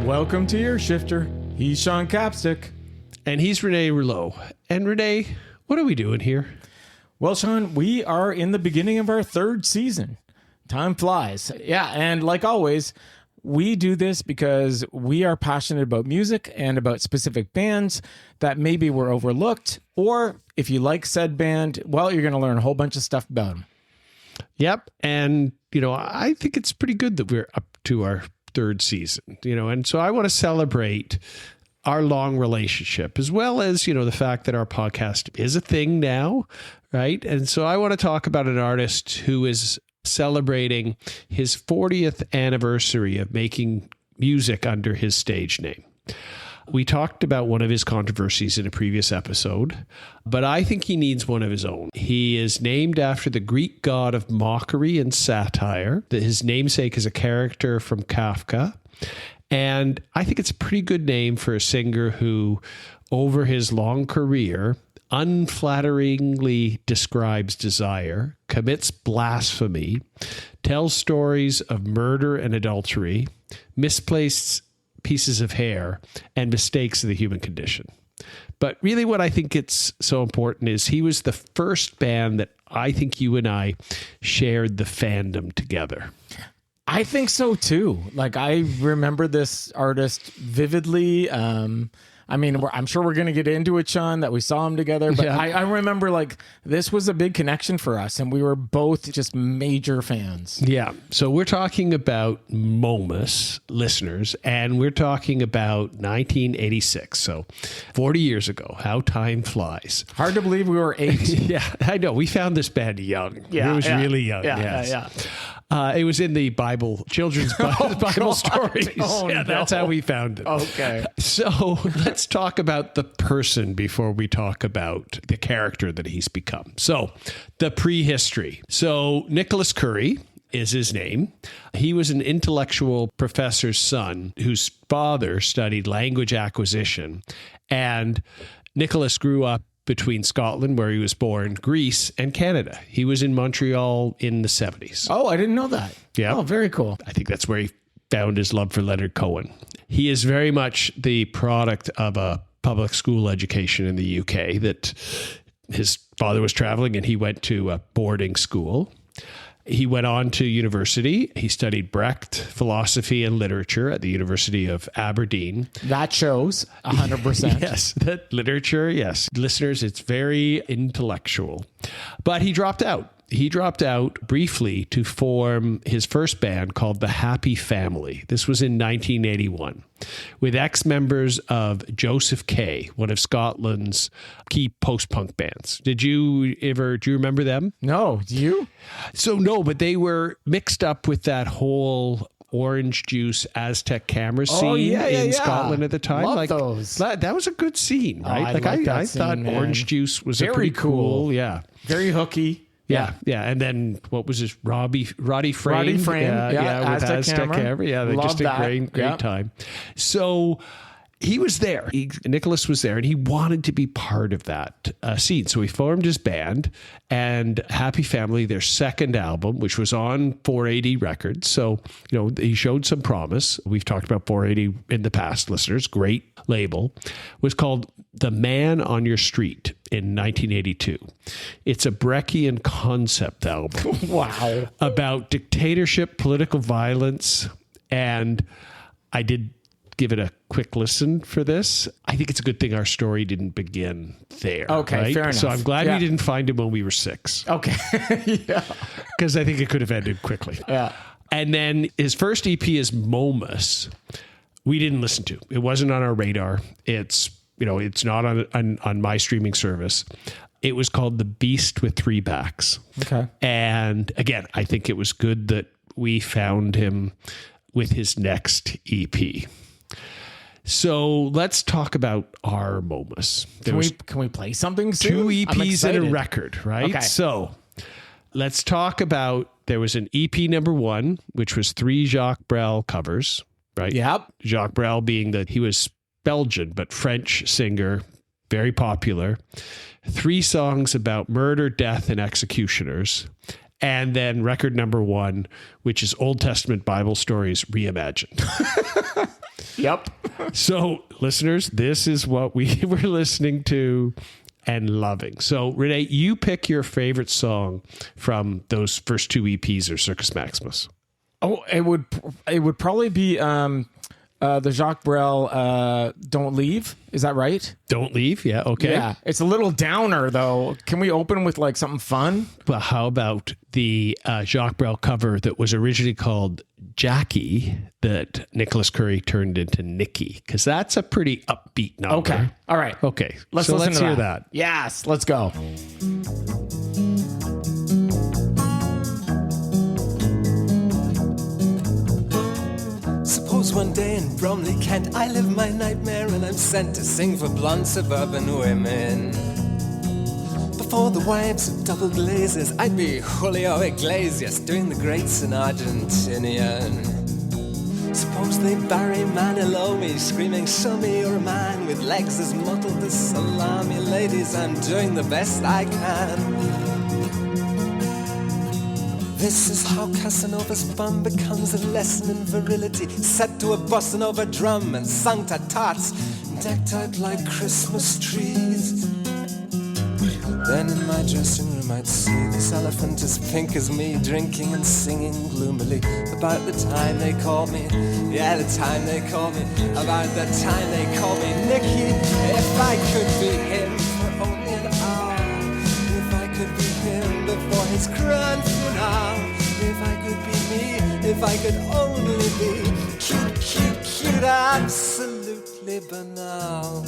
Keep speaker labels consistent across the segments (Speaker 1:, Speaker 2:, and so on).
Speaker 1: Welcome to Your Shifter. He's Sean Capstick.
Speaker 2: And he's Rene Rouleau. And Rene, what are we doing here?
Speaker 1: Well, Sean, we are in the beginning of our third season. Time flies. Yeah, and like always, we do this because we are passionate about music and about specific bands that maybe were overlooked, or if you like said band, well, you're going to learn a whole bunch of stuff about them.
Speaker 2: Yep. And, I think it's pretty good that we're up to our third season, and so I want to celebrate our long relationship, as well as, the fact that our podcast is a thing now, right? And so I want to talk about an artist who is celebrating his 40th anniversary of making music under his stage name. We talked about one of his controversies in a previous episode, but I think he needs one of his own. He is named after the Greek god of mockery and satire. His namesake is a character from Kafka. And I think it's a pretty good name for a singer who, over his long career, unflatteringly describes desire, commits blasphemy, tells stories of murder and adultery, misplaced pieces of hair, and mistakes of the human condition. But really what I think it's so important is he was the first band that I think you and I shared the fandom together.
Speaker 1: I think so too. Like, I remember this artist vividly. I'm sure we're going to get into it, Sean, that we saw him together. But yeah. I remember, this was a big connection for us, and we were both just major fans.
Speaker 2: Yeah. So we're talking about Momus, listeners, and we're talking about 1986. So 40 years ago. How time flies.
Speaker 1: Hard to believe we were 8.
Speaker 2: Yeah, I know. We found this band young.
Speaker 1: Yeah,
Speaker 2: it was really young.
Speaker 1: Yeah,
Speaker 2: yes. It was in the Bible, children's Bible stories. That's how we found it.
Speaker 1: Okay.
Speaker 2: So let's talk about the person before we talk about the character that he's become. So the prehistory. So Nicholas Curry is his name. He was an intellectual professor's son whose father studied language acquisition. And Nicholas grew up between Scotland, where he was born, Greece, and Canada. He was in Montreal in the 70s.
Speaker 1: Oh, I didn't know that.
Speaker 2: Yeah.
Speaker 1: Oh, very cool.
Speaker 2: I think that's where he found his love for Leonard Cohen. He is very much the product of a public school education in the UK, that his father was traveling and he went to a boarding school. He went on to university. He studied Brecht, philosophy and literature at the University of Aberdeen.
Speaker 1: That shows 100%.
Speaker 2: Yes, that literature, yes. Listeners, it's very intellectual. But he dropped out. He dropped out briefly to form his first band called The Happy Family. This was in 1981 with ex-members of Joseph K, one of Scotland's key post-punk bands. Do you remember them?
Speaker 1: No, do you?
Speaker 2: So no, but they were mixed up with that whole orange juice Aztec camera scene in Scotland at the time.
Speaker 1: Love those.
Speaker 2: That was a good scene, right?
Speaker 1: I
Speaker 2: thought
Speaker 1: scene,
Speaker 2: orange juice was
Speaker 1: very
Speaker 2: a pretty cool. Yeah.
Speaker 1: Very hooky.
Speaker 2: Yeah. And then what was his Roddy Frame?
Speaker 1: Roddy Frame.
Speaker 2: Yeah, with Aztec camera. Yeah, they just a great time. So he was there. Nicholas was there, and he wanted to be part of that scene. So he formed his band, and Happy Family, their second album, which was on 480 Records. So, he showed some promise. We've talked about 480 in the past, listeners. Great label. Was called The Man on Your Street in 1982. It's a Breckian concept album.
Speaker 1: Wow.
Speaker 2: About dictatorship, political violence, and I did give it a quick listen for this. I think it's a good thing our story didn't begin there.
Speaker 1: Okay,
Speaker 2: right?
Speaker 1: fair enough.
Speaker 2: So I'm glad we didn't find him when we were 6.
Speaker 1: Okay. Yeah.
Speaker 2: Because I think it could have ended quickly.
Speaker 1: Yeah.
Speaker 2: And then his first EP is Momus. We didn't listen to. It wasn't on our radar. It's not on my streaming service. It was called The Beast with Three Backs.
Speaker 1: Okay.
Speaker 2: And again, I think it was good that we found him with his next EP. So let's talk about our Momus.
Speaker 1: Can we play something soon?
Speaker 2: 2 EPs and a record, right?
Speaker 1: Okay.
Speaker 2: So let's talk about, there was an EP number 1, which was 3 Jacques Brel covers, right?
Speaker 1: Yep.
Speaker 2: Jacques Brel being he was Belgian, but French singer, very popular. 3 songs about murder, death, and executioners. And then record number 1, which is Old Testament Bible stories reimagined.
Speaker 1: Yep.
Speaker 2: So, listeners, this is what we were listening to and loving. So, Rene, you pick your favorite song from those first 2 EPs of Circus Maximus.
Speaker 1: Oh, it would probably be the Jacques Brel "Don't Leave." Is that right?
Speaker 2: Don't Leave. Yeah. Okay.
Speaker 1: Yeah. It's a little downer though. Can we open with like something fun?
Speaker 2: Well, how about the Jacques Brel cover that was originally called Jackie that Nicholas Curry turned into Nicky? Because that's a pretty upbeat number.
Speaker 1: Okay. All right.
Speaker 2: Okay.
Speaker 1: Let's
Speaker 2: let's
Speaker 1: to
Speaker 2: hear that.
Speaker 1: Yes. Let's go.
Speaker 3: Suppose one day in Bromley, Kent, I live my nightmare and I'm sent to sing for blonde suburban women. Before the wives of double glazers, I'd be Julio Iglesias doing the greats in Argentinian. Suppose they bury Manilomi, screaming, show me you're a man with legs as mottled as salami. Ladies, I'm doing the best I can. This is how Casanova's bum becomes a lesson in virility, set to a bossa nova drum and sung to tots, decked out like Christmas trees. Then in my dressing room I'd see this elephant as pink as me, drinking and singing gloomily about the time they called me, yeah, the time they called me, about the time they called me Nicky. If I could be him for only an hour, if I could be him before his grand finale, if I could be me, if I could only be cute, cute, cute, absolutely banal.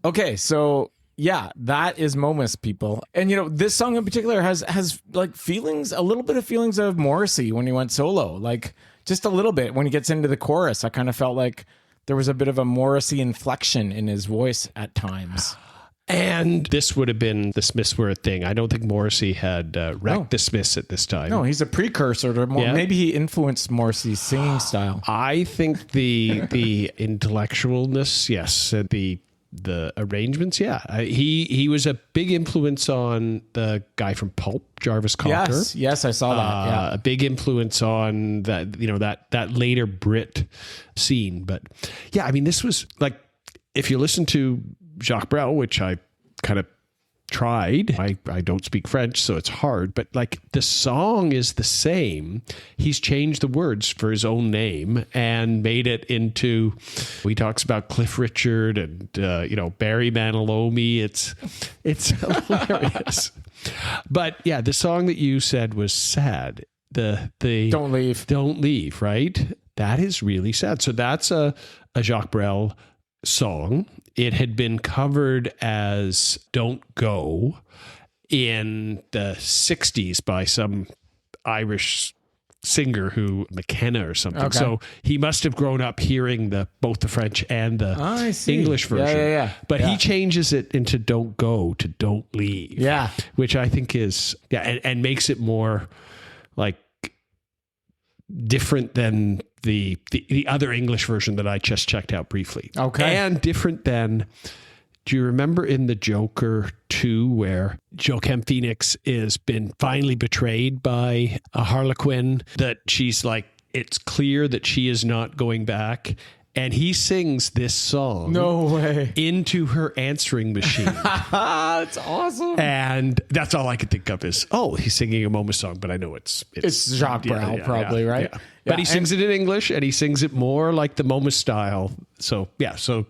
Speaker 1: Okay, so yeah, that is Momus, people. And you know, this song in particular has like feelings, a little bit of feelings of Morrissey when he went solo. Like just a little bit when he gets into the chorus. I kind of felt like there was a bit of a Morrissey inflection in his voice at times.
Speaker 2: And this would have been the Smiths were a thing. I don't think Morrissey had wrecked the Smiths at this time.
Speaker 1: No, he's a precursor to more. Yeah. Maybe he influenced Morrissey's singing style.
Speaker 2: I think the intellectualness, yes, the arrangements, yeah. He was a big influence on the guy from Pulp, Jarvis Cocker.
Speaker 1: Yes, I saw that. Yeah.
Speaker 2: A big influence on that, you know, that later Brit scene. But yeah, I mean, this was like, if you listen to Jacques Brel, which I kind of tried. I don't speak French, so it's hard, but like the song is the same. He's changed the words for his own name and made it into, he talks about Cliff Richard and, Barry Manilow. It's hilarious. But yeah, the song that you said was sad. The
Speaker 1: Don't Leave,
Speaker 2: right? That is really sad. So that's a Jacques Brel song. It had been covered as Don't Go in the 60s by some Irish singer who McKenna or something. Okay. So he must have grown up hearing both the French and the English version.
Speaker 1: Yeah.
Speaker 2: But he changes it into Don't Go to Don't Leave.
Speaker 1: Yeah.
Speaker 2: Which I think is, and makes it more like different than the other English version that I just checked out briefly.
Speaker 1: Okay.
Speaker 2: And different than, do you remember in The Joker 2 where Joaquin Phoenix is been finally betrayed by a harlequin, that she's like, it's clear that she is not going back, and he sings this song.
Speaker 1: No way.
Speaker 2: Into her answering machine.
Speaker 1: That's awesome.
Speaker 2: And that's all I could think of is, he's singing a Momus song, but I know it's
Speaker 1: Jacques Brel, probably, right?
Speaker 2: Yeah. But he sings it in English, and he sings it more like the Momus style. So, so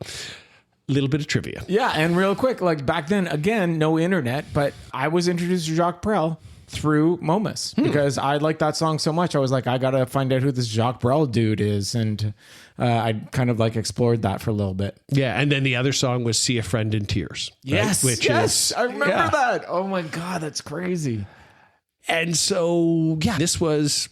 Speaker 2: a little bit of trivia.
Speaker 1: Yeah, and real quick, like back then, again, no internet, but I was introduced to Jacques Brel through Momus because I liked that song so much. I was like, I got to find out who this Jacques Brel dude is. And I kind of like explored that for a little bit.
Speaker 2: Yeah. And then the other song was See a Friend in Tears.
Speaker 1: Yes.
Speaker 2: Right?
Speaker 1: I remember that. Oh my God, that's crazy.
Speaker 2: And so, this was,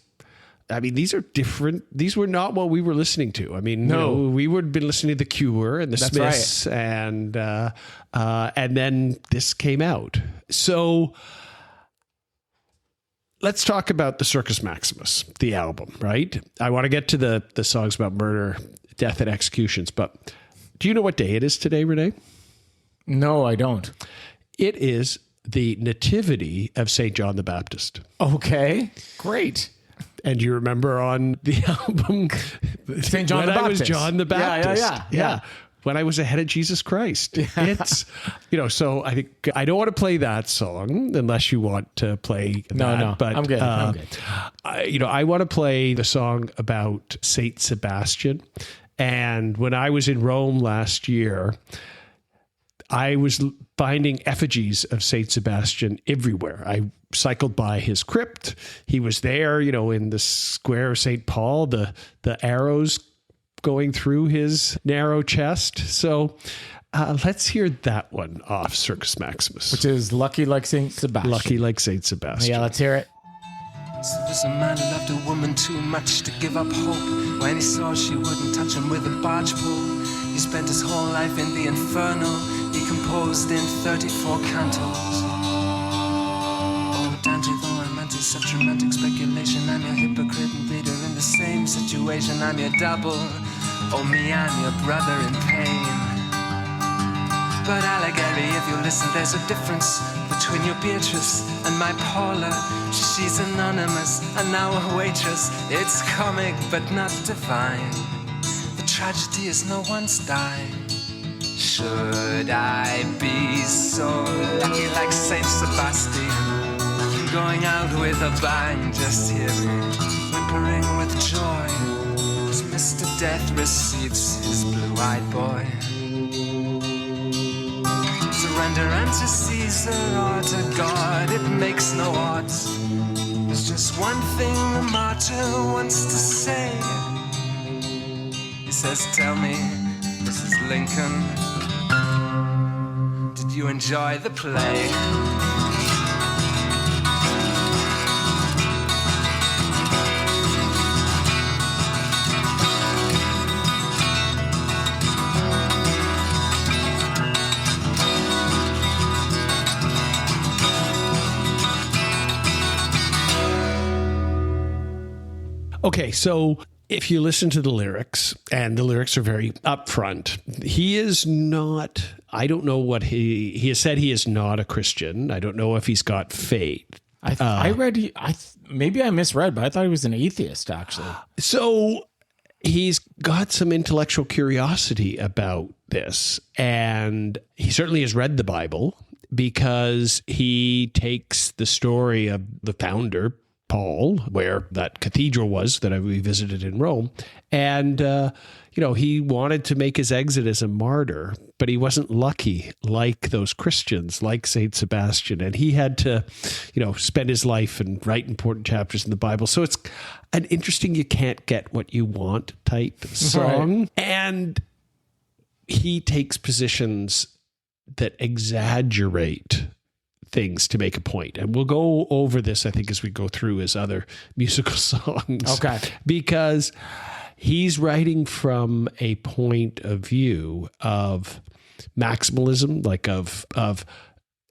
Speaker 2: these are different. These were not what we were listening to. No. We would have been listening to The Cure and the Smiths, right. And then this came out. So let's talk about the Circus Maximus, the album, right? I want to get to the songs about murder, death, and executions, but do you know what day it is today, Rene?
Speaker 1: No, I don't.
Speaker 2: It is the Nativity of St. John the Baptist.
Speaker 1: Okay, great.
Speaker 2: And you remember on the album,
Speaker 1: St. John the
Speaker 2: when I was
Speaker 1: Baptist.
Speaker 2: John the Baptist.
Speaker 1: Yeah.
Speaker 2: When I was ahead of Jesus Christ. It's, so I think I don't want to play that song unless you want to play that.
Speaker 1: No,
Speaker 2: but
Speaker 1: I'm good. I'm good.
Speaker 2: I want to play the song about Saint Sebastian. And when I was in Rome last year, I was finding effigies of Saint Sebastian everywhere. I cycled by his crypt. He was there, in the square of St. Paul, the arrows going through his narrow chest. So let's hear that one off Circus Maximus.
Speaker 1: Which is Lucky Like St. Sebastian.
Speaker 2: Lucky Like St. Sebastian.
Speaker 1: Yeah, let's hear it.
Speaker 3: So there's a man who loved a woman too much to give up hope. When he saw she wouldn't touch him with a barge pole, he spent his whole life in the inferno. He composed in 34 cantos. Oh, Dante, though I'm anti such romantic speculation, I'm your hypocrite and bleeder in the same situation. I'm your double. Oh, me, I'm your brother in pain. But Allegory, if you listen, there's a difference between your Beatrice and my Paula. She's anonymous and now a waitress. It's comic but not divine. The tragedy is no one's dying. Should I be so lucky like Saint Sebastian, going out with a bang? Just hear me whimpering with joy as Mr. Death receives his blue-eyed boy. Surrender unto Caesar or to God, it makes no odds. There's just one thing the martyr wants to say. He says, tell me, Mrs. Lincoln, did you enjoy the play?
Speaker 2: Okay, so if you listen to the lyrics, and the lyrics are very upfront, he is not, I don't know what he has said he is not a Christian. I don't know if he's got faith.
Speaker 1: I read, maybe I misread, but I thought he was an atheist, actually.
Speaker 2: So he's got some intellectual curiosity about this, and he certainly has read the Bible because he takes the story of the founder, Paul, where that cathedral was that we visited in Rome. And, he wanted to make his exit as a martyr, but he wasn't lucky like those Christians, like St. Sebastian. And he had to, spend his life and write important chapters in the Bible. So it's an interesting, you can't get what you want type song. Right. And he takes positions that exaggerate things to make a point. And we'll go over this, I think, as we go through his other musical songs.
Speaker 1: Okay.
Speaker 2: Because he's writing from a point of view of maximalism, like of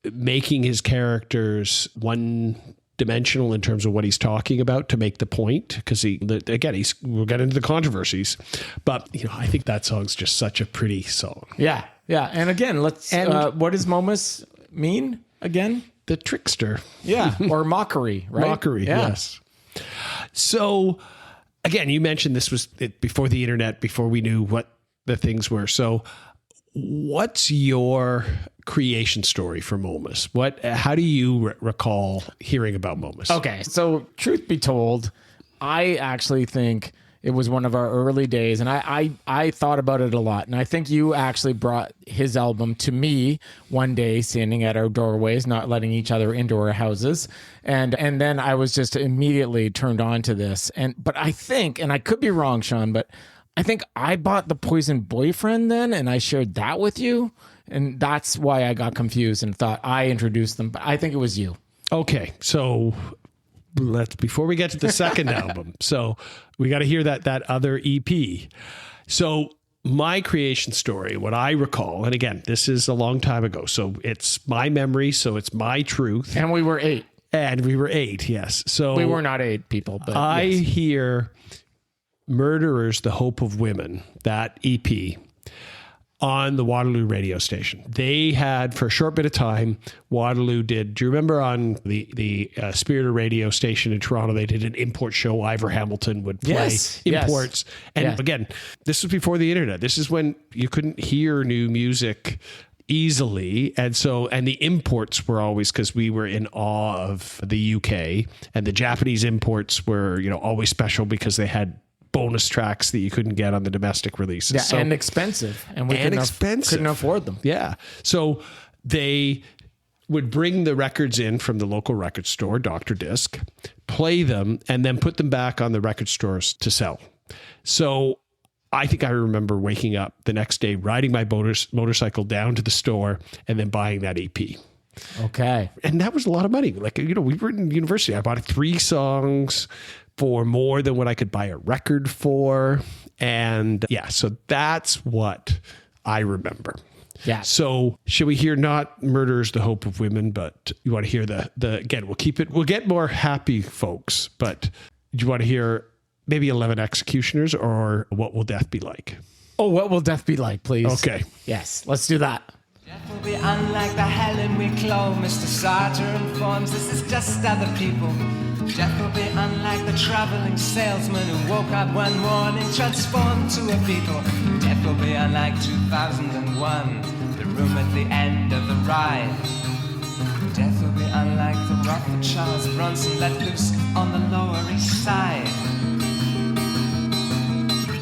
Speaker 2: making his characters one-dimensional in terms of what he's talking about to make the point. Because we'll get into the controversies. But, I think that song's just such a pretty song.
Speaker 1: Yeah. Yeah. And again, what does Momus mean? Again,
Speaker 2: the trickster.
Speaker 1: Yeah. Or mockery, right?
Speaker 2: Mockery, yeah. Yes. So again, you mentioned this was before the internet, before we knew what the things were. So what's your creation story for Momus? How do you recall hearing about Momus?
Speaker 1: Okay. So truth be told, I actually think it was one of our early days, and I thought about it a lot. And I think you actually brought his album to me one day, standing at our doorways, not letting each other into our houses. And then I was just immediately turned on to this. But I think, and I could be wrong, Sean, but I think I bought The Poison Boyfriend then, and I shared that with you. And that's why I got confused and thought I introduced them. But I think it was you.
Speaker 2: Okay. So before we get to the second album, so we got to hear that other EP. So my creation story, what I recall, and again, this is a long time ago, so it's my memory, so it's my truth.
Speaker 1: And we were 8.
Speaker 2: Yes. So
Speaker 1: we were not 8 people, but
Speaker 2: I
Speaker 1: yes.
Speaker 2: hear Murderers, the Hope of Women, that EP. on the Waterloo radio station. They had, for a short bit of time, Waterloo did, do you remember on the Spirit of Radio station in Toronto, they did an import show. Ivor Hamilton would play imports. And again, this was before the internet. This is when you couldn't hear new music easily. And the imports were always, because we were in awe of the UK, and the Japanese imports were, always special because they had bonus tracks that you couldn't get on the domestic releases.
Speaker 1: And expensive. And we couldn't afford them.
Speaker 2: Yeah. So they would bring the records in from the local record store, Dr. Disc, play them, and then put them back on the record stores to sell. So I think I remember waking up the next day, riding my motorcycle down to the store and then buying that EP.
Speaker 1: Okay.
Speaker 2: And that was a lot of money. Like, we were in university. I bought 3 songs for more than what I could buy a record for. And so that's what I remember.
Speaker 1: Yeah.
Speaker 2: So should we hear not Murder is the Hope of Women, but you want to hear the again, we'll get more happy folks, but do you want to hear maybe 11 Executioners or What Will Death Be Like?
Speaker 1: Oh, What Will Death Be Like, please?
Speaker 2: Okay.
Speaker 1: Yes, let's do that.
Speaker 3: Death will be unlike the Helen we clothe. Mr. Sartre informs this is just other people. Death will be unlike the traveling salesman who woke up one morning transformed to a beetle. Death will be unlike 2001, the room at the end of the ride. Death will be unlike the rock that Charles Bronson let loose on the Lower East Side.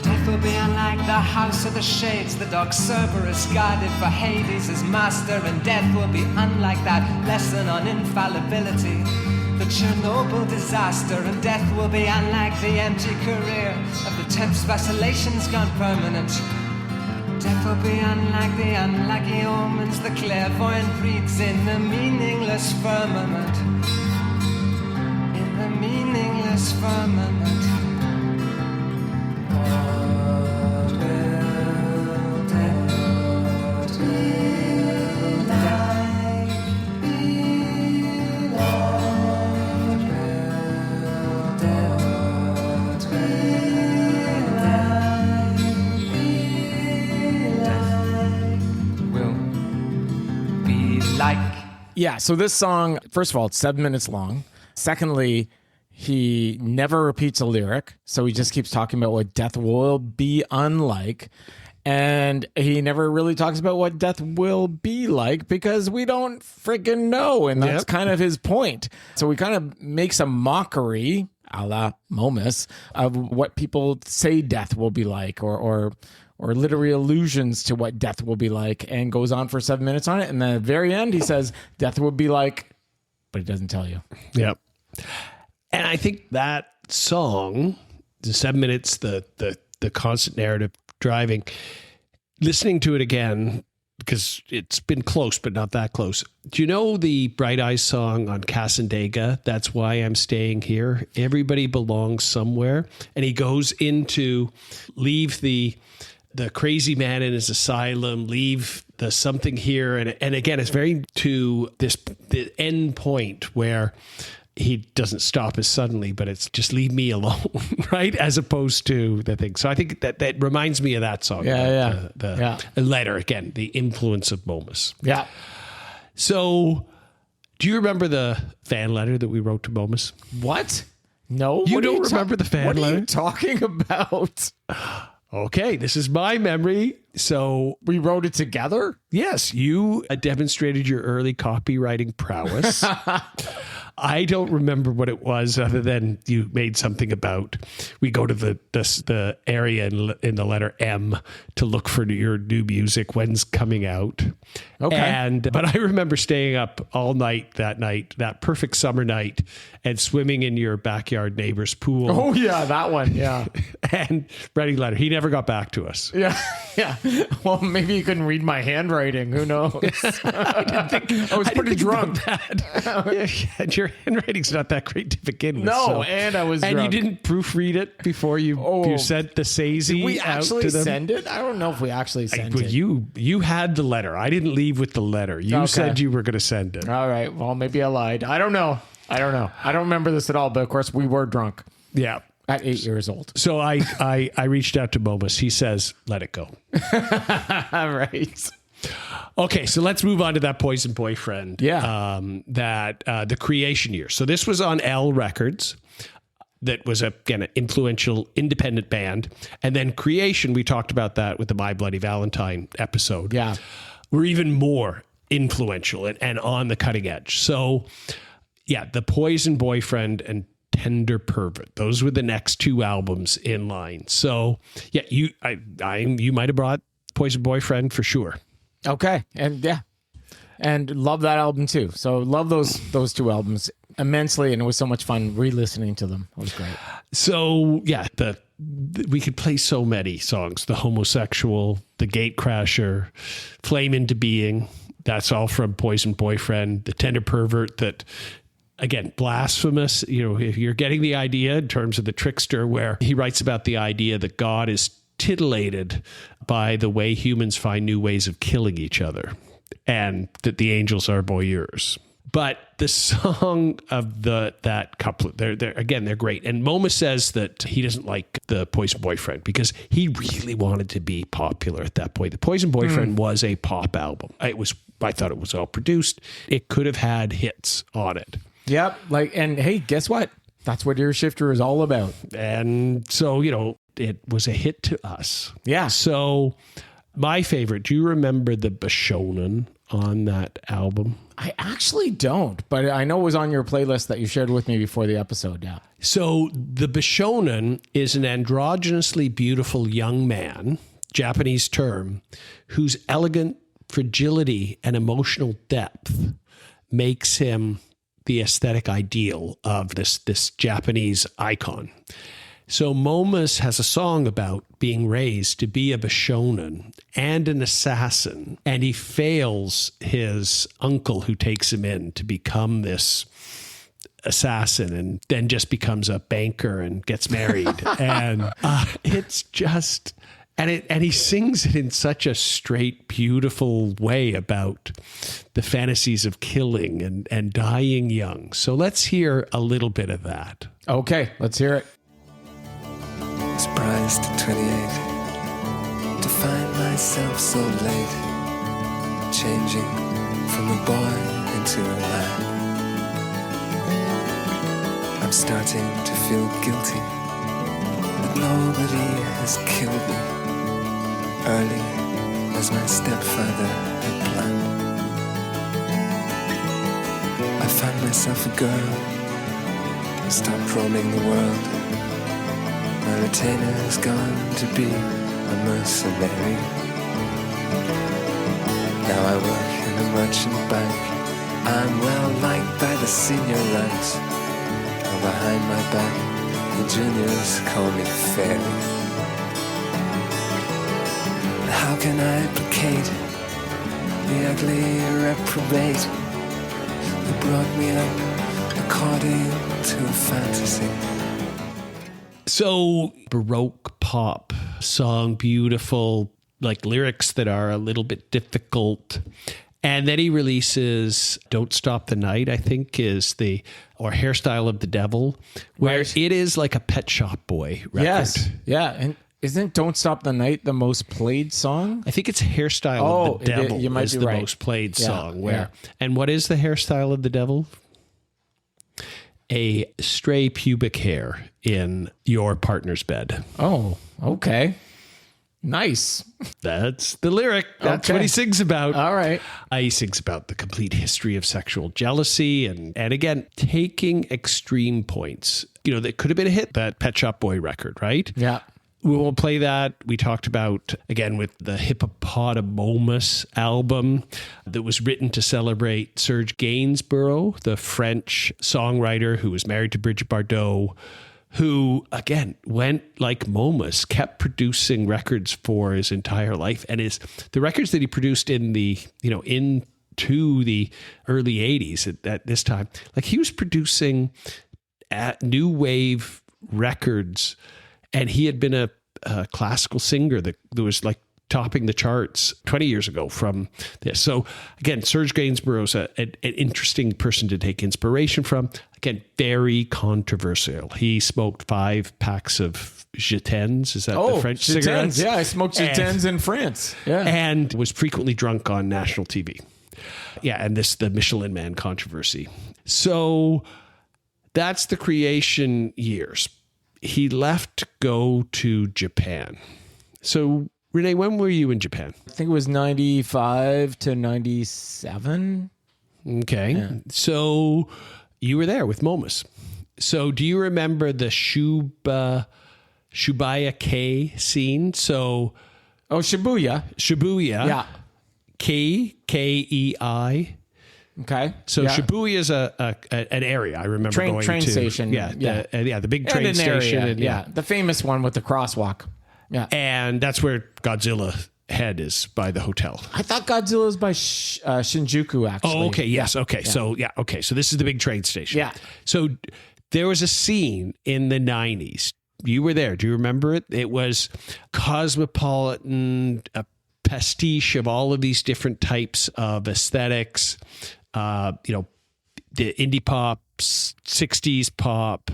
Speaker 3: Death will be unlike the House of the Shades, the dog Cerberus guarded for Hades as master. And death will be unlike that lesson on infallibility, the Chernobyl disaster. And death will be unlike the empty career of the Temps vacillations gone permanent. Death will be unlike the unlucky omens the clairvoyant reads in the meaningless firmament. In the meaningless firmament.
Speaker 1: Yeah, so this song, first of all, it's 7 minutes long. Secondly, he never repeats a lyric, so he just keeps talking about what death will be unlike. And he never really talks about what death will be like because we don't freaking know. And that's kind of his point. So he kind of makes a mockery, a la Momus, of what people say death will be like, or literary allusions to what death will be like, and goes on for 7 minutes on it. And then at the very end, he says, death will be like, but he doesn't tell you.
Speaker 2: Yep. And I think that song, the 7 minutes, the constant narrative driving, listening to it again, because it's been close, but not that close. Do you know the Bright Eyes song on Casandega? That's Why I'm Staying Here. Everybody belongs somewhere. And he goes into leave the crazy man in his asylum, leave the something here. And again, it's very to the end point where he doesn't stop as suddenly, but it's just leave me alone, right? As opposed to the thing. So I think that reminds me of that song. The letter, again, the influence of Momus.
Speaker 1: Yeah.
Speaker 2: So do you remember the fan letter that we wrote to Momus?
Speaker 1: What? No.
Speaker 2: You don't remember the fan letter?
Speaker 1: What are you talking about?
Speaker 2: Okay, this is my memory. So
Speaker 1: we wrote it together?
Speaker 2: Yes, you demonstrated your early copywriting prowess. I don't remember what it was other than you made something about, we go to the area in the letter M to look for your new music, when's coming out.
Speaker 1: Okay.
Speaker 2: But I remember staying up all night, that perfect summer night, and swimming in your backyard neighbor's pool.
Speaker 1: Oh yeah, that one. Yeah.
Speaker 2: And writing a letter. He never got back to us.
Speaker 1: Yeah. Yeah. Well, maybe you couldn't read my handwriting. Who knows? I was pretty drunk.
Speaker 2: And your handwriting's not that great to begin with.
Speaker 1: No, and I was
Speaker 2: drunk.
Speaker 1: And
Speaker 2: you didn't proofread it before you sent the Sazy.
Speaker 1: Did we actually
Speaker 2: out to them?
Speaker 1: send it? I don't know if we actually sent it.
Speaker 2: You had the letter. I didn't leave with the letter. You said you were going to send it.
Speaker 1: All right. Well, maybe I lied. I don't know. I don't remember this at all, but of course we were drunk.
Speaker 2: Yeah.
Speaker 1: at 8 years old.
Speaker 2: So I reached out to Momus. He says, let it go.
Speaker 1: Right.
Speaker 2: Okay, so let's move on to that Poison Boyfriend.
Speaker 1: Yeah.
Speaker 2: The creation year. So this was on L Records. That was, again, an influential independent band. And then Creation, we talked about that with the My Bloody Valentine episode.
Speaker 1: Yeah.
Speaker 2: Were even more influential and on the cutting edge. So, yeah, The Poison Boyfriend and Tender Pervert. Those were the next two albums in line. So, yeah, you might have brought Poison Boyfriend for sure.
Speaker 1: Okay. And yeah. And love that album too. So love those two albums immensely, and it was so much fun re-listening to them. It was great.
Speaker 2: So yeah, we could play so many songs. The Homosexual, The Gatecrasher, Flame into Being. That's all from Poison Boyfriend. The Tender Pervert, that again, blasphemous. You know, if you're getting the idea in terms of the trickster, where he writes about the idea that God is titillated by the way humans find new ways of killing each other, and that the angels are voyeurs. But the song of that couplet, they're great. And Momus says that he doesn't like the Poison Boyfriend because he really wanted to be popular at that point. The Poison Boyfriend was a pop album. I thought it was all produced. It could have had hits on it.
Speaker 1: Yep. And hey, guess what? That's what Ear Shifter is all about.
Speaker 2: And so, you know, it was a hit to us.
Speaker 1: Yeah.
Speaker 2: So my favorite, do you remember the Bishonen on that album?
Speaker 1: I actually don't, but I know it was on your playlist that you shared with me before the episode. Yeah.
Speaker 2: So the Bishonen is an androgynously beautiful young man, Japanese term, whose elegant fragility and emotional depth makes him the aesthetic ideal of this Japanese icon. So Momus has a song about being raised to be a Bishonen and an assassin, and he fails his uncle who takes him in to become this assassin, and then just becomes a banker and gets married. And it's just, and he sings it in such a straight, beautiful way about the fantasies of killing and dying young. So let's hear a little bit of that.
Speaker 1: Okay, let's hear it.
Speaker 3: Surprised at 28 to find myself so late, changing from a boy into a man. I'm starting to feel guilty that nobody has killed me early as my stepfather had planned. I found myself a girl, stopped roaming the world. My retainer has gone to be a mercenary. Now I work in a merchant bank. I'm well liked by the senior ranks. While behind my back, the juniors call me fairy. How can I placate the ugly reprobate who brought me up according to a fantasy?
Speaker 2: So Baroque pop song, beautiful, like lyrics that are a little bit difficult. And then he releases Don't Stop the Night, I think or Hairstyle of the Devil, where
Speaker 1: Right.
Speaker 2: it is like a Pet Shop Boy record.
Speaker 1: Yes. Yeah. And isn't Don't Stop the Night the most played song?
Speaker 2: I think it's Hairstyle of the Devil
Speaker 1: you might
Speaker 2: is
Speaker 1: be
Speaker 2: the
Speaker 1: right.
Speaker 2: most played
Speaker 1: Yeah,
Speaker 2: song.
Speaker 1: yeah.
Speaker 2: And what is the Hairstyle of the Devil? A stray pubic hair in your partner's bed.
Speaker 1: Oh, okay. Nice.
Speaker 2: That's the lyric. That's
Speaker 1: Okay.
Speaker 2: what he sings about.
Speaker 1: All right.
Speaker 2: He sings about the complete history of sexual jealousy and again, taking extreme points. You know, that could have been a hit, that Pet Shop Boy record, right?
Speaker 1: Yeah.
Speaker 2: We won't play that. We talked about, again, with the Hippopotamus album that was written to celebrate Serge Gainsbourg, the French songwriter who was married to Brigitte Bardot, who, again, went like Momus, kept producing records for his entire life. And the records that he produced in into the early 80s at this time, like he was producing new wave records. And he had been a classical singer that was like topping the charts 20 years ago from this. So again, Serge Gainsborough's an interesting person to take inspiration from. Again, very controversial. He smoked 5 packs of Gitens. Is that the French cigarettes?
Speaker 1: Yeah, I smoked Gitens in France. Yeah.
Speaker 2: And was frequently drunk on national TV. Yeah, and the Michelin Man controversy. So that's the creation years. He left to go to Japan. So, Rene, when were you in Japan?
Speaker 1: I think it was 95 to 97.
Speaker 2: Okay.
Speaker 1: Yeah.
Speaker 2: So you were there with Momus. So do you remember the Shubaya K scene? So
Speaker 1: Shibuya.
Speaker 2: Yeah. Kei.
Speaker 1: Okay.
Speaker 2: So
Speaker 1: yeah.
Speaker 2: Shibuya is an area I remember going
Speaker 1: train
Speaker 2: to.
Speaker 1: station.
Speaker 2: Yeah. The big train
Speaker 1: And an
Speaker 2: station.
Speaker 1: area,
Speaker 2: And,
Speaker 1: yeah. The famous one with the crosswalk. Yeah.
Speaker 2: And that's where Godzilla head is by the hotel.
Speaker 1: I thought Godzilla was by Shinjuku, actually.
Speaker 2: Oh, okay. Yes. Okay. Yeah. So, yeah. Okay. So this is the big train station.
Speaker 1: Yeah.
Speaker 2: So there was a scene in the 90s. You were there. Do you remember it? It was cosmopolitan, a pastiche of all of these different types of aesthetics. The indie pop, 60s pop,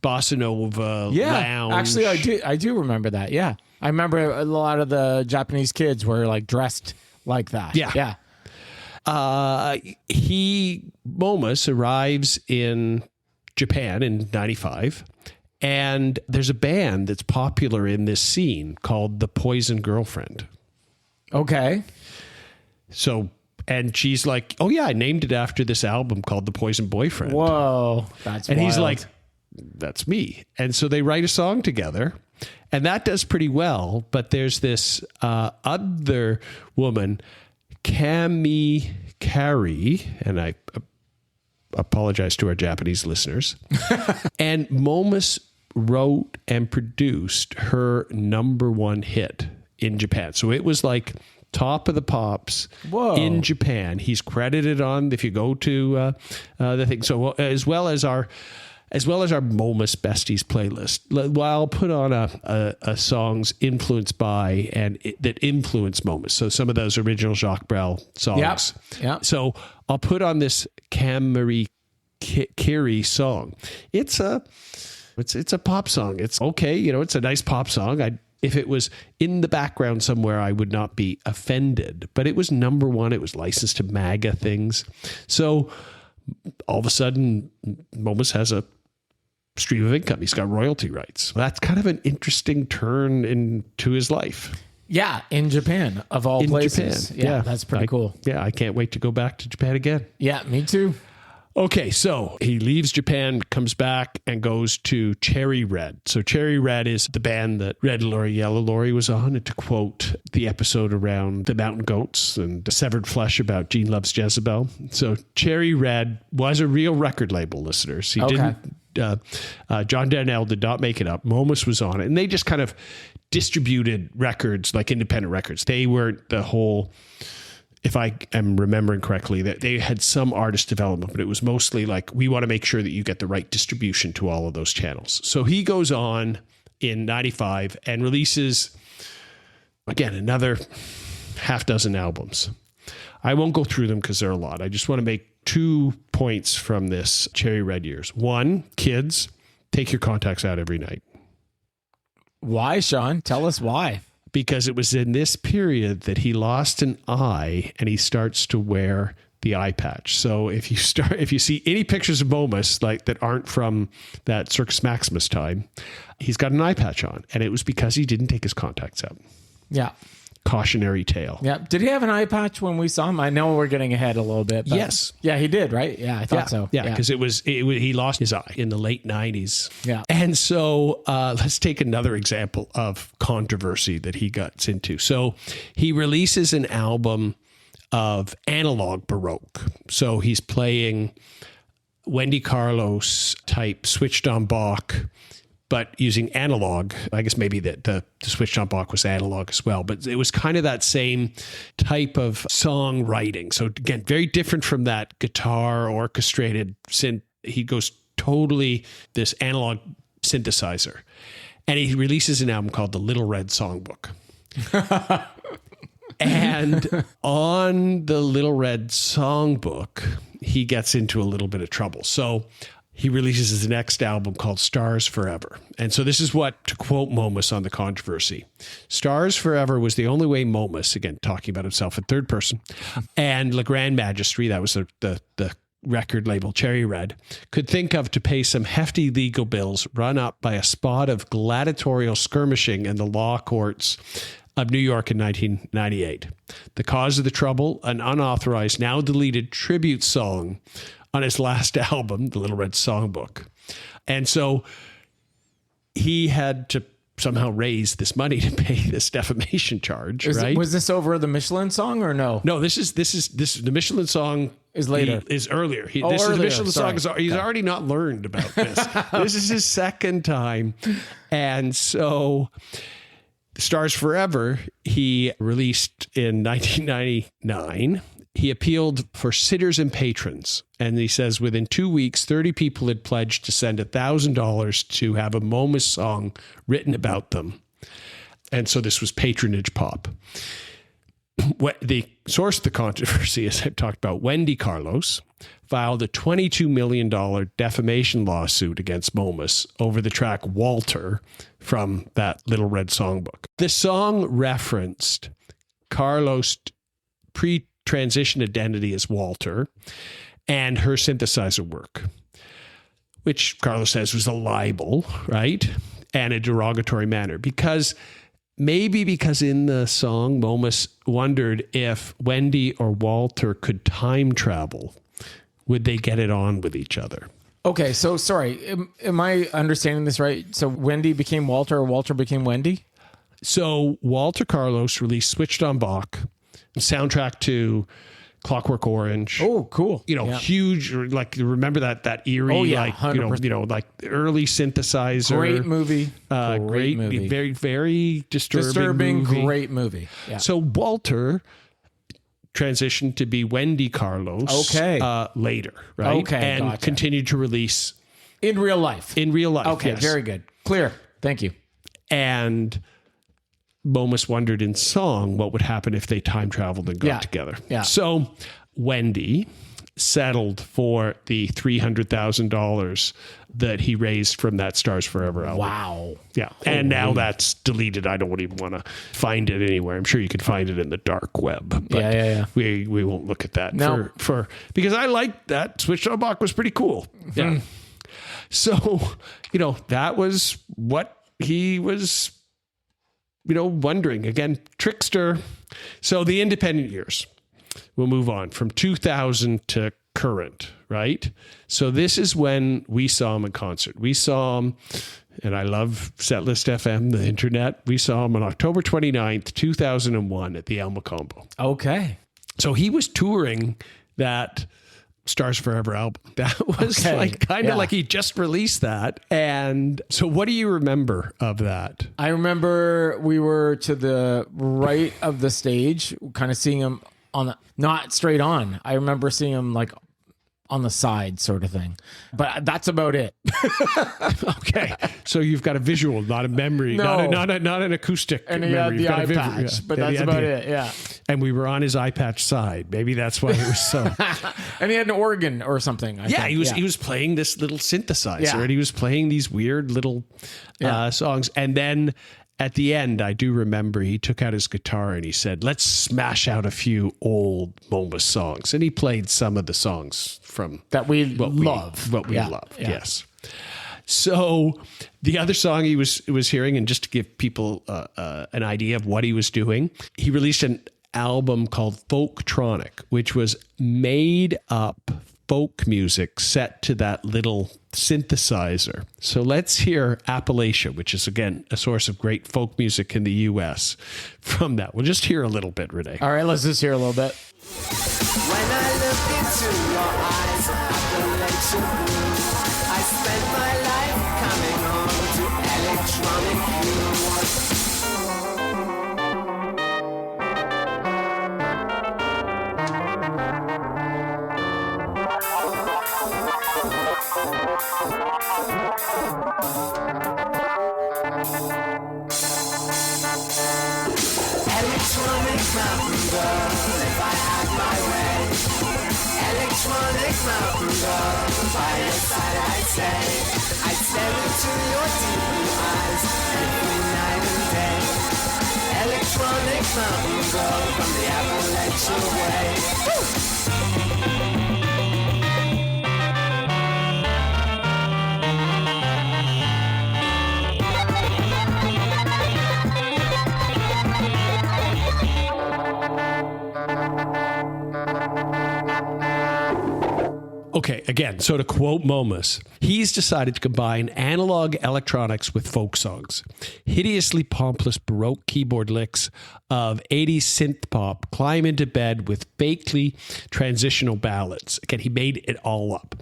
Speaker 2: bossa nova, lounge.
Speaker 1: Actually, I do remember that. Yeah. I remember a lot of the Japanese kids were like dressed like that.
Speaker 2: Yeah. Momus arrives in Japan in 95, and there's a band that's popular in this scene called the Poison Girlfriend.
Speaker 1: Okay.
Speaker 2: So, and she's like, oh yeah, I named it after this album called The Poison Boyfriend.
Speaker 1: Whoa. That's
Speaker 2: And
Speaker 1: wild.
Speaker 2: he's like, that's me. And so they write a song together, and that does pretty well. But there's this other woman, Kami Kari, and I apologize to our Japanese listeners. And Momus wrote and produced her number 1 hit in Japan. So it was like top of the pops in Japan. He's credited on, if you go to the thing. So as well as our Momus Besties playlist, well, I'll put on a songs influenced by that influenced Momus. So some of those original Jacques Brel songs.
Speaker 1: Yeah.
Speaker 2: So I'll put on this Kami Kari song. It's a pop song. It's okay. It's a nice pop song. If it was in the background somewhere, I would not be offended. But it was number 1. It was licensed to MAGA things. So all of a sudden, Momus has a stream of income. He's got royalty rights. That's kind of an interesting turn into his life.
Speaker 1: Yeah, in Japan, of all places.
Speaker 2: Japan.
Speaker 1: Yeah, that's pretty cool.
Speaker 2: Yeah, I can't wait to go back to Japan again.
Speaker 1: Yeah, me too.
Speaker 2: Okay, so he leaves Japan, comes back, and goes to Cherry Red. So Cherry Red is the band that Red Lorry, Yellow Lorry was on. And to quote the episode around the mountain goats and Severed Flesh about Gene Loves Jezebel. So Cherry Red was a real record label, listeners. He didn't. John Darnell did not make it up. Momus was on it. And they just kind of distributed records, like independent records. They weren't the whole... If I am remembering correctly, that they had some artist development, but it was mostly like, we want to make sure that you get the right distribution to all of those channels. So he goes on in 95 and releases, again, another half dozen albums. I won't go through them because there are a lot. I just want to make 2 points from this Cherry Red years. 1, kids, take your contacts out every night.
Speaker 1: Why, Sean? Tell us why.
Speaker 2: Because it was in this period that he lost an eye and he starts to wear the eye patch. So if you see any pictures of Momus like that aren't from that Circus Maximus time, he's got an eye patch on, and it was because he didn't take his contacts out.
Speaker 1: Yeah.
Speaker 2: Cautionary tale.
Speaker 1: Yeah. Did he have an eye patch when we saw him? I know we're getting ahead a little bit. But
Speaker 2: yes.
Speaker 1: Yeah, he did, right? Yeah, I thought so.
Speaker 2: Yeah, because he lost his eye in the late 90s.
Speaker 1: Yeah.
Speaker 2: And so let's take another example of controversy that he got into. So he releases an album of analog Baroque. So he's playing Wendy Carlos type switched on Bach, but using analog. I guess maybe the switched on Bach was analog as well, but it was kind of that same type of songwriting. So again, very different from that guitar orchestrated synth. He goes totally this analog synthesizer, and he releases an album called The Little Red Songbook. And on the Little Red Songbook, he gets into a little bit of trouble. So he releases his next album called Stars Forever. And so this is what, to quote Momus on the controversy, Stars Forever was the only way Momus, again, talking about himself in third person, and Le Grand Magistry, that was the record label, Cherry Red, could think of to pay some hefty legal bills run up by a spot of gladiatorial skirmishing in the law courts of New York in 1998. The cause of the trouble, an unauthorized, now deleted tribute song on his last album, The Little Red Songbook. And so he had to somehow raise this money to pay this defamation charge, right?
Speaker 1: Was this over the Michelin song or no?
Speaker 2: No, this is the Michelin song
Speaker 1: is later.
Speaker 2: Is earlier.
Speaker 1: Earlier.
Speaker 2: The Michelin song is he's already not learned about this. This is his second time. And so Stars Forever, he released in 1999. He appealed for sitters and patrons. And he says within 2 weeks, 30 people had pledged to send $1,000 to have a Momus song written about them. And so this was patronage pop. What the source of the controversy, as I've talked about, Wendy Carlos filed a $22 million defamation lawsuit against Momus over the track Walter from that Little Red Songbook. The song referenced Carlos' pre-transition identity as Walter and her synthesizer work, which Carlos says was a libel, right? And a derogatory manner because in the song, Momus wondered if Wendy or Walter could time travel. Would they get it on with each other?
Speaker 1: Okay, so sorry, am I understanding this right? So Wendy became Walter or Walter became Wendy?
Speaker 2: So Walter Carlos released Switched on Bach, soundtrack to Clockwork Orange.
Speaker 1: Oh, cool.
Speaker 2: Huge, like remember that eerie, like
Speaker 1: 100%.
Speaker 2: Like early synthesizer.
Speaker 1: Great movie.
Speaker 2: Great movie. Very, very disturbing movie.
Speaker 1: Great movie. Yeah.
Speaker 2: So Walter transitioned to be Wendy Carlos later, right?
Speaker 1: Okay,
Speaker 2: and
Speaker 1: gotcha.
Speaker 2: continued to release
Speaker 1: in real life.
Speaker 2: Okay,
Speaker 1: yes. Very good. Clear. Thank you.
Speaker 2: And Momus wondered in song what would happen if they time traveled and got together.
Speaker 1: Yeah.
Speaker 2: So Wendy settled for the $300,000 that he raised from that Stars Forever album.
Speaker 1: Wow.
Speaker 2: Yeah. And now that's deleted. I don't even want to find it anywhere. I'm sure you can find it in the dark web. But
Speaker 1: yeah.
Speaker 2: We won't look at that
Speaker 1: No.
Speaker 2: because I liked that. Switched on Bach was pretty cool. Yeah. So, that was what he was wondering. Again, trickster. So the independent years, we'll move on from 2000 to current, right? So this is when we saw him in concert. We saw him, and I love Setlist FM, the internet. We saw him on October 29th, 2001 at the El Mocambo.
Speaker 1: Okay.
Speaker 2: So he was touring that Stars Forever album. That was like he just released that. And so what do you remember of that?
Speaker 1: I remember we were to the right of the stage, kind of seeing him not straight on. I remember seeing him like on the side sort of thing, but that's about it.
Speaker 2: Okay. So you've got a visual, not a memory,
Speaker 1: No.
Speaker 2: not an acoustic
Speaker 1: And he
Speaker 2: memory.
Speaker 1: had the
Speaker 2: You've got
Speaker 1: eye
Speaker 2: a
Speaker 1: patch, but that's about it. Yeah.
Speaker 2: And we were on his eye patch side. Maybe that's why it was so.
Speaker 1: And he had an organ or something. I think.
Speaker 2: He was playing this little synthesizer,
Speaker 1: Yeah.
Speaker 2: and he was playing these weird little songs. And then at the end, I do remember he took out his guitar and he said, "Let's smash out a few old Momus songs." And he played some of the songs from
Speaker 1: that we love.
Speaker 2: What we love, yes. So the other song he was hearing, and just to give people an idea of what he was doing, he released an album called Folktronic, which was made up folk music set to that little synthesizer. So let's hear Appalachia, which is, again, a source of great folk music in the U.S. from that. We'll just hear a little bit, Rene.
Speaker 1: All right, let's just hear a little bit.
Speaker 3: When I look into your eyes, Appalachian blue, I spend my life coming home to electronic blues. Electronic mountain girl, if I had my way. Electronic mountain girl, by your side I'd stay. I'd stare into your deep blue eyes every night and day. Electronic mountain girl, from the Appalachian way. Woo!
Speaker 2: Okay, again, so to quote Momus, he's decided to combine analog electronics with folk songs. Hideously pompous Baroque keyboard licks of 80s synth pop climb into bed with fakely transitional ballads. Again, he made it all up.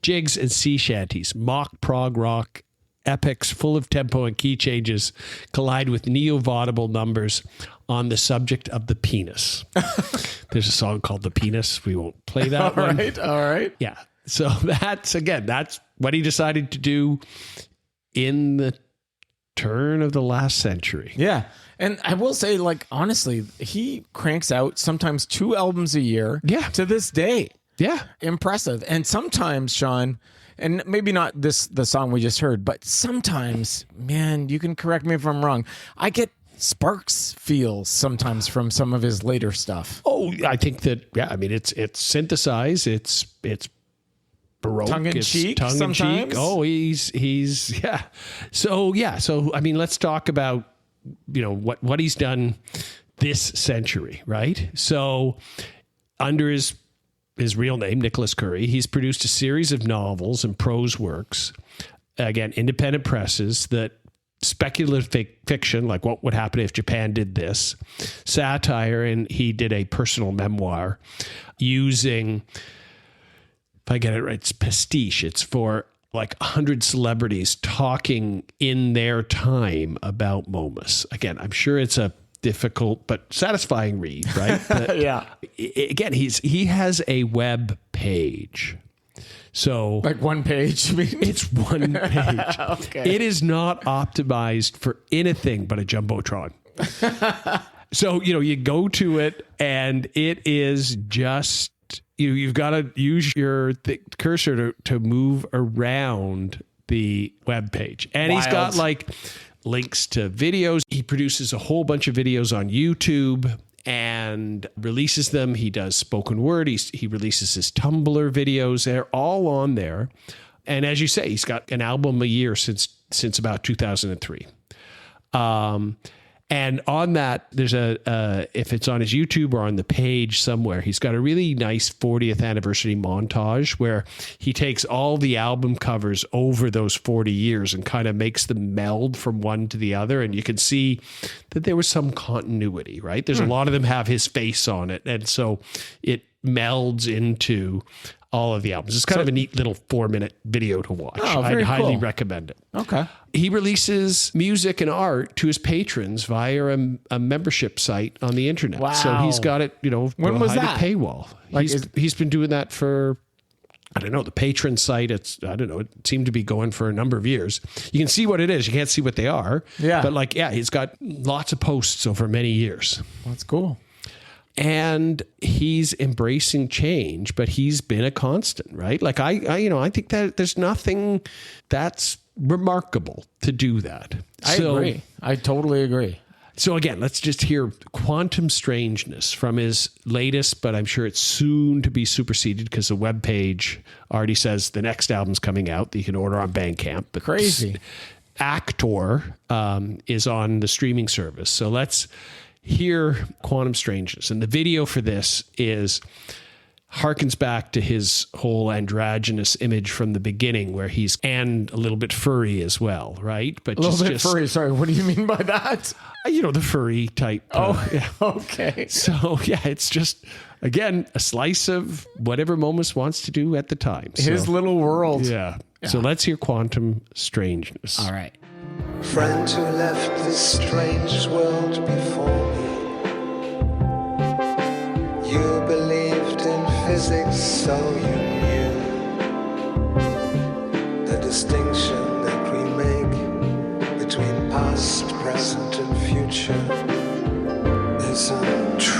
Speaker 2: Jigs and sea shanties, mock prog rock, epics full of tempo and key changes collide with neo-vaudeville numbers on the subject of the penis. There's a song called The Penis. We won't play that one.
Speaker 1: All right.
Speaker 2: Yeah. So that's what he decided to do in the turn of the last century.
Speaker 1: Yeah. And I will say, like, honestly, he cranks out sometimes 2 albums a year to this day.
Speaker 2: Yeah.
Speaker 1: Impressive. And sometimes, Sean, and maybe not the song we just heard, but sometimes, man, you can correct me if I'm wrong, I get Sparks feels sometimes from some of his later stuff.
Speaker 2: Oh, I think that, I mean, it's synthesized, it's Baroque,
Speaker 1: tongue in cheek.
Speaker 2: Oh, he's So I mean, let's talk about what he's done this century, right? So under his real name, Nicholas Curry, he's produced a series of novels and prose works, again, independent presses, that speculative fiction, like what would happen if Japan did this, satire, and he did a personal memoir using, if I get it right, it's pastiche. It's for like 100 celebrities talking in their time about Momus. Again, I'm sure it's a difficult but satisfying read, right? But
Speaker 1: yeah.
Speaker 2: Again, he has a web page. So
Speaker 1: like one page, you mean?
Speaker 2: It's one page.
Speaker 1: Okay.
Speaker 2: It is not optimized for anything but a Jumbotron. So, you go to it and it is just, you've got to use your cursor to move around the web page. And
Speaker 1: Wild.
Speaker 2: He's got like links to videos. He produces a whole bunch of videos on YouTube and releases them. He does spoken word. He releases his Tumblr videos. They're all on there. And as you say, he's got an album a year since about 2003. And on that, there's if it's on his YouTube or on the page somewhere, he's got a really nice 40th anniversary montage where he takes all the album covers over those 40 years and kind of makes them meld from one to the other. And you can see that there was some continuity, right? There's a lot of them have his face on it. And so it melds into all of the albums. It's kind of a neat little 4-minute video to watch. I'd highly recommend it.
Speaker 1: Okay.
Speaker 2: He releases music and art to his patrons via a membership site on the internet.
Speaker 1: Wow.
Speaker 2: So he's got it,
Speaker 1: when was that?
Speaker 2: A paywall. Like he's been doing that for, I don't know, the patron site. It seemed to be going for a number of years. You can see what it is. You can't see what they are.
Speaker 1: Yeah.
Speaker 2: But he's got lots of posts over many years.
Speaker 1: That's cool.
Speaker 2: And he's embracing change, but he's been a constant, right? Like I think that there's nothing that's remarkable to do that.
Speaker 1: I agree. I totally agree.
Speaker 2: So again, let's just hear Quantum Strangeness from his latest, but I'm sure it's soon to be superseded because the webpage already says the next album's coming out that you can order on Bandcamp. But
Speaker 1: crazy.
Speaker 2: Actor is on the streaming service. So let's hear Quantum Strangeness. And the video for this harkens back to his whole androgynous image from the beginning where he's and a little bit furry as well, right? But
Speaker 1: a little bit furry. Sorry, what do you mean by that?
Speaker 2: The furry type.
Speaker 1: Yeah. Okay.
Speaker 2: So it's just, again, a slice of whatever Momus wants to do at the time.
Speaker 1: His little world.
Speaker 2: Yeah. So let's hear Quantum Strangeness.
Speaker 1: All right.
Speaker 3: Friend who left this strange world before me. You believed in physics, so you knew the distinction that we make between past, present, and future isn't true.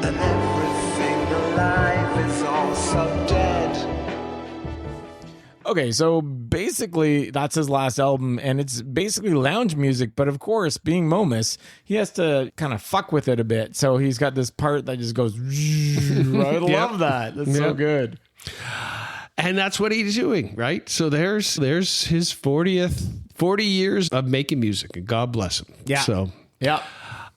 Speaker 3: and everything alive is also dead.
Speaker 1: Okay, so basically that's his last album, and it's basically lounge music. But of course, being Momus, he has to kind of fuck with it a bit. So he's got this part that just goes. I love that. That's so good.
Speaker 2: And that's what he's doing, right? So there's his 40 years of making music, and God bless him.
Speaker 1: Yeah.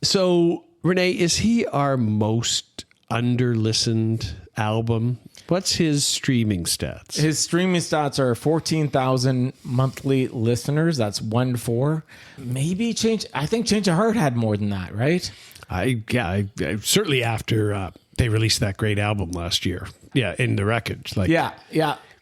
Speaker 2: So Rene, is he our most under-listened album? What's his streaming stats?
Speaker 1: His streaming stats are 14,000 monthly listeners. That's 1-4. Maybe I think Change of Heart had more than that, right?
Speaker 2: I certainly after they released that great album last year. Yeah, in the wreckage.
Speaker 1: Yeah.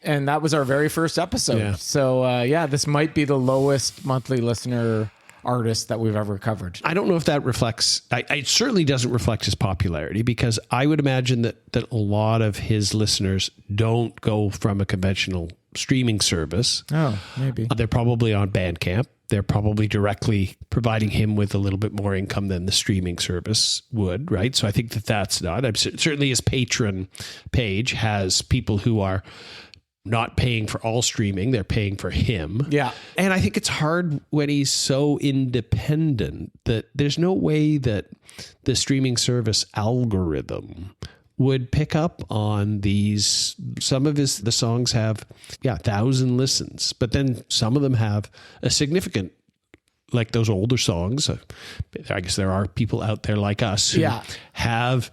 Speaker 1: And that was our very first episode.
Speaker 2: Yeah.
Speaker 1: So, this might be the lowest monthly listener artist that we've ever covered.
Speaker 2: I don't know if that reflects, it certainly doesn't reflect his popularity, because I would imagine that a lot of his listeners don't go from a conventional streaming service.
Speaker 1: Oh, maybe.
Speaker 2: They're probably on Bandcamp. They're probably directly providing him with a little bit more income than the streaming service would, right? So I think that's not. Certainly his Patreon page has people who are not paying for all streaming. They're paying for him.
Speaker 1: Yeah.
Speaker 2: And I think it's hard when he's so independent that there's no way that the streaming service algorithm would pick up on these. Some of the songs have 1,000 listens, but then some of them have a significant, like those older songs. I guess there are people out there like us who have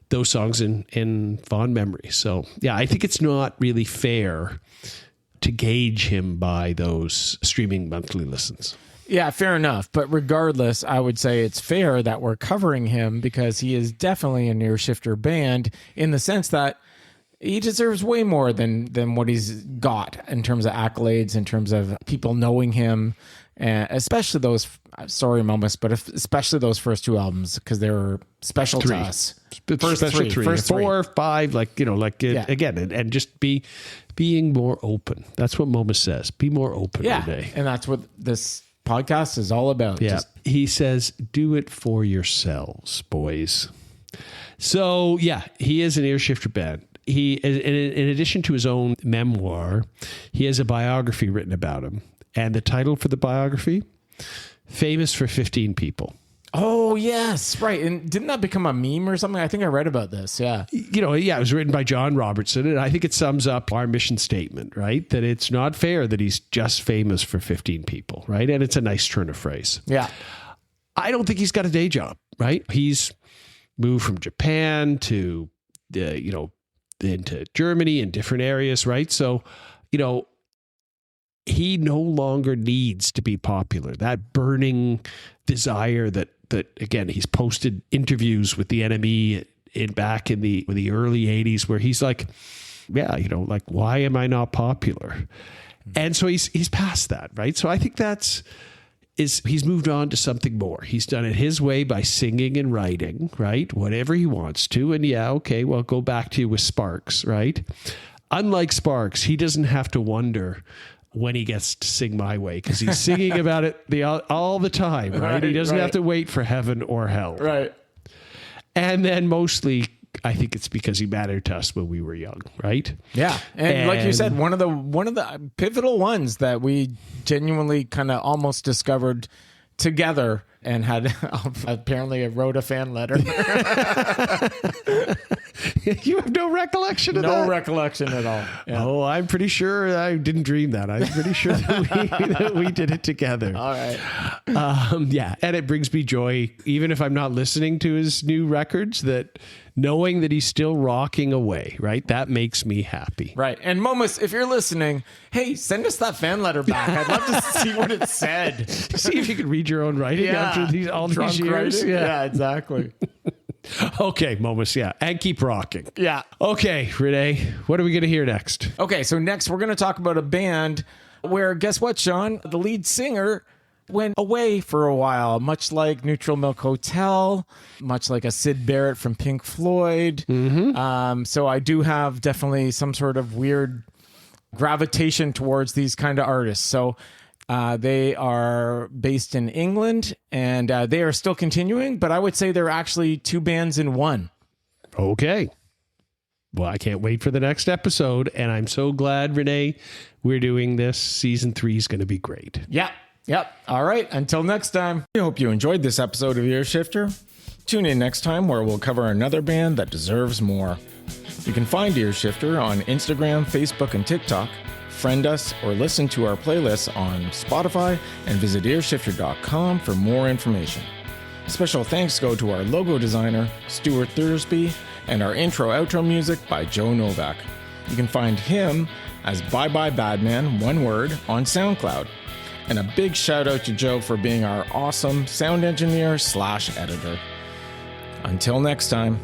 Speaker 2: those songs in fond memory. So I think it's not really fair to gauge him by those streaming monthly listens.
Speaker 1: Yeah, fair enough. But regardless, I would say it's fair that we're covering him, because he is definitely a near shifter band, in the sense that he deserves way more than what he's got in terms of accolades, in terms of people knowing him, and especially those, sorry, Momus, but especially those first two albums, because they were special to us.
Speaker 2: First three, 4, 5, again, and just being more open. That's what Momus says. Be more open today.
Speaker 1: And that's what this podcast is all about.
Speaker 2: Yeah. He says, do it for yourselves, boys. So he is an ear shifter band. He, in addition to his own memoir, he has a biography written about him. And the title for the biography, Famous for 15 People.
Speaker 1: Oh, yes. Right. And didn't that become a meme or something? I think I read about this. Yeah.
Speaker 2: It was written by John Robertson. And I think it sums up our mission statement, right? That it's not fair that he's just famous for 15 people, right? And it's a nice turn of phrase.
Speaker 1: Yeah.
Speaker 2: I don't think he's got a day job, right? He's moved from Japan to, into Germany and different areas, right? So, he no longer needs to be popular. That burning desire that again, he's posted interviews with the NME back in the early 80s where he's like, why am I not popular? And so he's past that, right? So I think he's moved on to something more. He's done it his way by singing and writing, right? Whatever he wants to. And go back to you with Sparks, right? Unlike Sparks, he doesn't have to wonder when he gets to sing My Way, because he's singing about it all the time, right? He doesn't have to wait for heaven or hell.
Speaker 1: Right.
Speaker 2: And then mostly, I think it's because he mattered to us when we were young, right?
Speaker 1: Yeah. And like you said, one of the pivotal ones that we genuinely kind of almost discovered together, and had apparently wrote a fan letter.
Speaker 2: You have no recollection of that?
Speaker 1: No recollection at all. Yeah.
Speaker 2: Oh, I'm pretty sure I didn't dream that. I'm pretty sure that we did it together.
Speaker 1: All right.
Speaker 2: And it brings me joy, even if I'm not listening to his new records, that knowing that he's still rocking away, right? That makes me happy.
Speaker 1: Right. And Momus, if you're listening, hey, send us that fan letter back. I'd love to see what it said.
Speaker 2: See if you can read your own writing after all these years.
Speaker 1: Yeah, exactly.
Speaker 2: Okay, Momus, and keep rocking.
Speaker 1: Yeah.
Speaker 2: Okay, Rene, what are we going to hear next?
Speaker 1: Okay, so next we're going to talk about a band where, guess what, Sean? The lead singer went away for a while, much like Neutral Milk Hotel, much like a Syd Barrett from Pink Floyd. Mm-hmm. So I do have definitely some sort of weird gravitation towards these kind of artists. So they are based in England, and they are still continuing, but I would say they're actually two bands in one.
Speaker 2: Okay. Well, I can't wait for the next episode. And I'm so glad, Rene, we're doing this. Season 3 is going to be great.
Speaker 1: Yep. All right. Until next time. I hope you enjoyed this episode of Ear Shifter. Tune in next time where we'll cover another band that deserves more. You can find Ear Shifter on Instagram, Facebook, and TikTok. Friend us or listen to our playlists on Spotify and visit earshifter.com for more information. Special thanks go to our logo designer, Stuart Thursby, and our intro-outro music by Joe Novak. You can find him as Bye Bye Badman, one word, on SoundCloud. And a big shout out to Joe for being our awesome sound engineer / editor. Until next time.